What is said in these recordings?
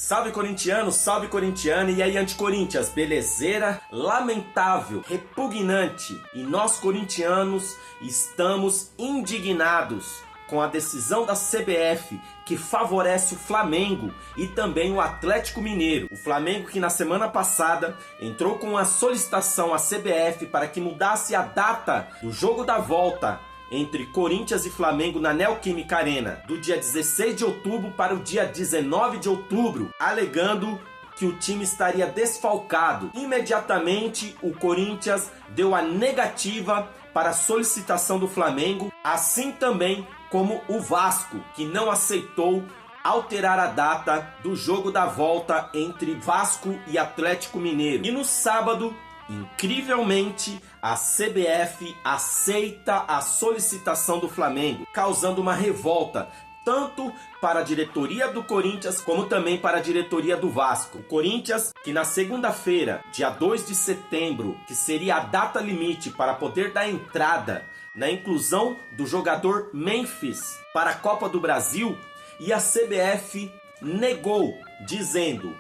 Salve corintiano, salve corintiana, e aí anti-Corinthians, belezeira? Lamentável, repugnante, e nós corintianos estamos indignados com a decisão da CBF que favorece o Flamengo e também o Atlético Mineiro. O Flamengo que na semana passada entrou com uma solicitação à CBF para que mudasse a data do jogo da volta entre Corinthians e Flamengo na Neoquímica Arena, do dia 16 de outubro para o dia 19 de outubro, alegando que o time estaria desfalcado. Imediatamente, o Corinthians deu a negativa para a solicitação do Flamengo, assim também como o Vasco, que não aceitou alterar a data do jogo da volta entre Vasco e Atlético Mineiro. E no sábado, incrivelmente, a CBF aceita a solicitação do Flamengo, causando uma revolta tanto para a diretoria do Corinthians como também para a diretoria do Vasco. O Corinthians, que na segunda-feira, dia 2 de setembro, que seria a data limite para poder dar entrada na inclusão do jogador Memphis para a Copa do Brasil, e a CBF negou, dizendo: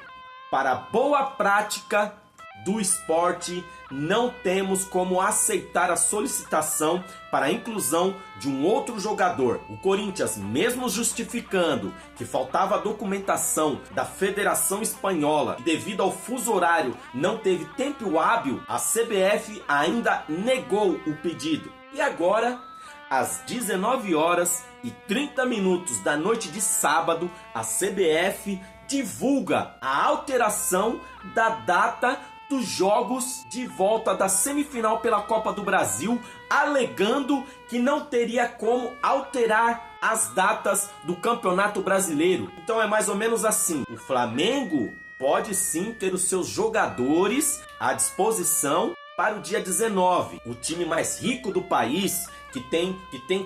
para boa prática do esporte, não temos como aceitar a solicitação para a inclusão de um outro jogador. O Corinthians, mesmo justificando que faltava documentação da Federação Espanhola e devido ao fuso horário não teve tempo hábil, a CBF ainda negou o pedido. E agora, às 19h30 da noite de sábado, a CBF divulga a alteração da data dos jogos de volta da semifinal pela Copa do Brasil, alegando que não teria como alterar as datas do Campeonato Brasileiro. Então é mais ou menos assim: o Flamengo pode sim ter os seus jogadores à disposição para o dia 19. O time mais rico do país, que tem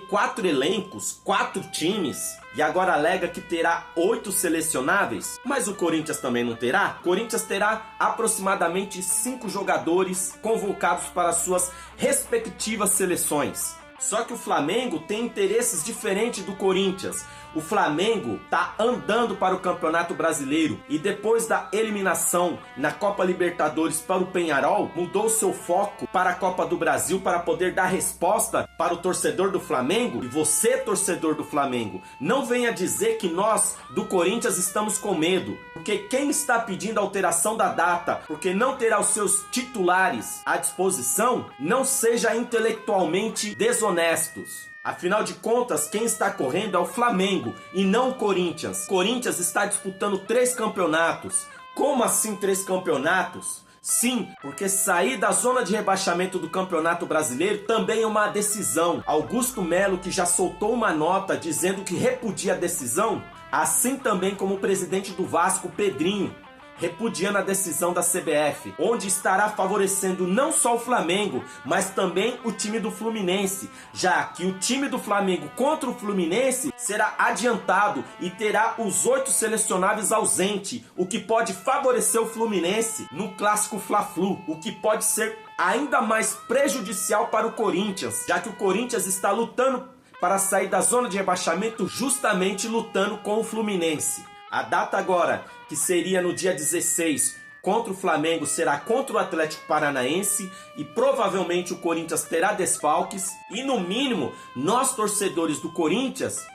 4 elencos, 4 times, e agora alega que terá 8 selecionáveis. Mas o Corinthians também não terá? O Corinthians terá aproximadamente 5 jogadores convocados para suas respectivas seleções. Só que o Flamengo tem interesses diferentes do Corinthians. O Flamengo está andando para o Campeonato Brasileiro e depois da eliminação na Copa Libertadores para o Peñarol, mudou seu foco para a Copa do Brasil para poder dar resposta para o torcedor do Flamengo. E você, torcedor do Flamengo, não venha dizer que nós do Corinthians estamos com medo, porque quem está pedindo a alteração da data porque não terá os seus titulares à disposição, não seja intelectualmente desonestos. Afinal de contas, quem está correndo é o Flamengo e não o Corinthians. O Corinthians está disputando 3 campeonatos. Como assim 3 campeonatos? Sim, porque sair da zona de rebaixamento do Campeonato Brasileiro também é uma decisão. Augusto Melo, que já soltou uma nota dizendo que repudia a decisão, assim também como o presidente do Vasco, Pedrinho, repudiando a decisão da CBF, onde estará favorecendo não só o Flamengo, mas também o time do Fluminense, já que o time do Flamengo contra o Fluminense será adiantado e terá os 8 selecionáveis ausentes, o que pode favorecer o Fluminense no clássico Fla-Flu, o que pode ser ainda mais prejudicial para o Corinthians, já que o Corinthians está lutando para sair da zona de rebaixamento, justamente lutando com o Fluminense. A data agora, que seria no dia 16 contra o Flamengo, será contra o Atlético Paranaense e provavelmente o Corinthians terá desfalques. E no mínimo, nós torcedores do Corinthians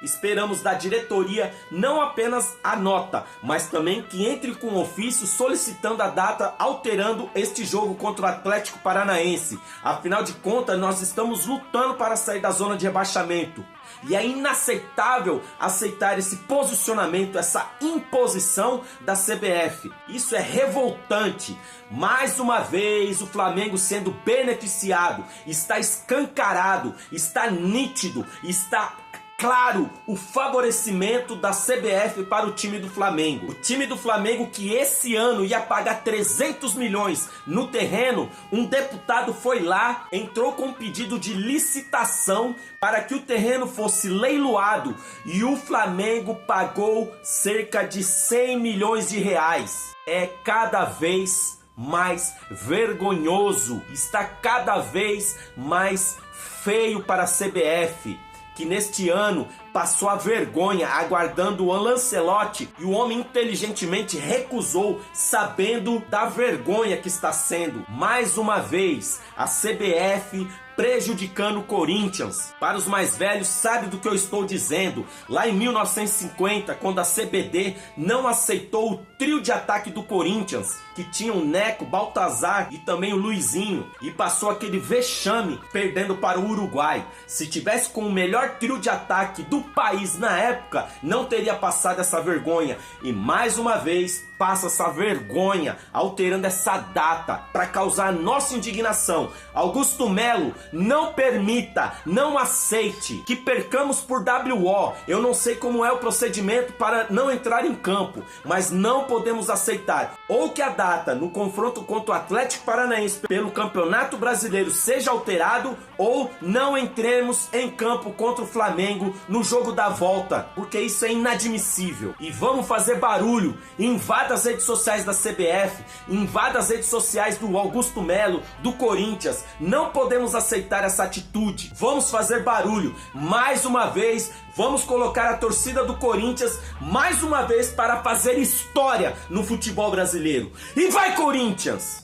esperamos da diretoria não apenas a nota, mas também que entre com ofício solicitando a data, alterando este jogo contra o Atlético Paranaense. Afinal de contas, nós estamos lutando para sair da zona de rebaixamento. E é inaceitável aceitar esse posicionamento, essa imposição da CBF. Isso é revoltante. Mais uma vez o Flamengo sendo beneficiado. Está escancarado, está nítido, está claro o favorecimento da CBF para o time do Flamengo. O time do Flamengo que esse ano ia pagar 300 milhões no terreno, um deputado foi lá, entrou com um pedido de licitação para que o terreno fosse leiloado e o Flamengo pagou cerca de 100 milhões de reais. É cada vez mais vergonhoso, está cada vez mais feio para a CBF, que neste ano passou a vergonha aguardando o Lancelotti e o homem inteligentemente recusou, sabendo da vergonha que está sendo. Mais uma vez, a CBF prejudicando o Corinthians. Para os mais velhos, sabe do que eu estou dizendo. Lá em 1950, quando a CBD não aceitou o trio de ataque do Corinthians, que tinha o Neco, Baltazar e também o Luizinho, e passou aquele vexame perdendo para o Uruguai. Se tivesse com o melhor trio de ataque do país na época, não teria passado essa vergonha. E mais uma vez passa essa vergonha, alterando essa data para causar nossa indignação. Augusto Melo, não permita, não aceite que percamos por WO. Eu não sei como é o procedimento para não entrar em campo, mas não podemos aceitar ou que a data no confronto contra o Atlético Paranaense pelo Campeonato Brasileiro seja alterado, ou não entremos em campo contra o Flamengo no jogo da volta, porque isso é inadmissível. E vamos fazer barulho, invada as redes sociais da CBF, invada as redes sociais do Augusto Melo, do Corinthians. Não podemos aceitar essa atitude. Vamos fazer barulho mais uma vez. Vamos colocar a torcida do Corinthians mais uma vez para fazer história no futebol brasileiro. E vai, Corinthians!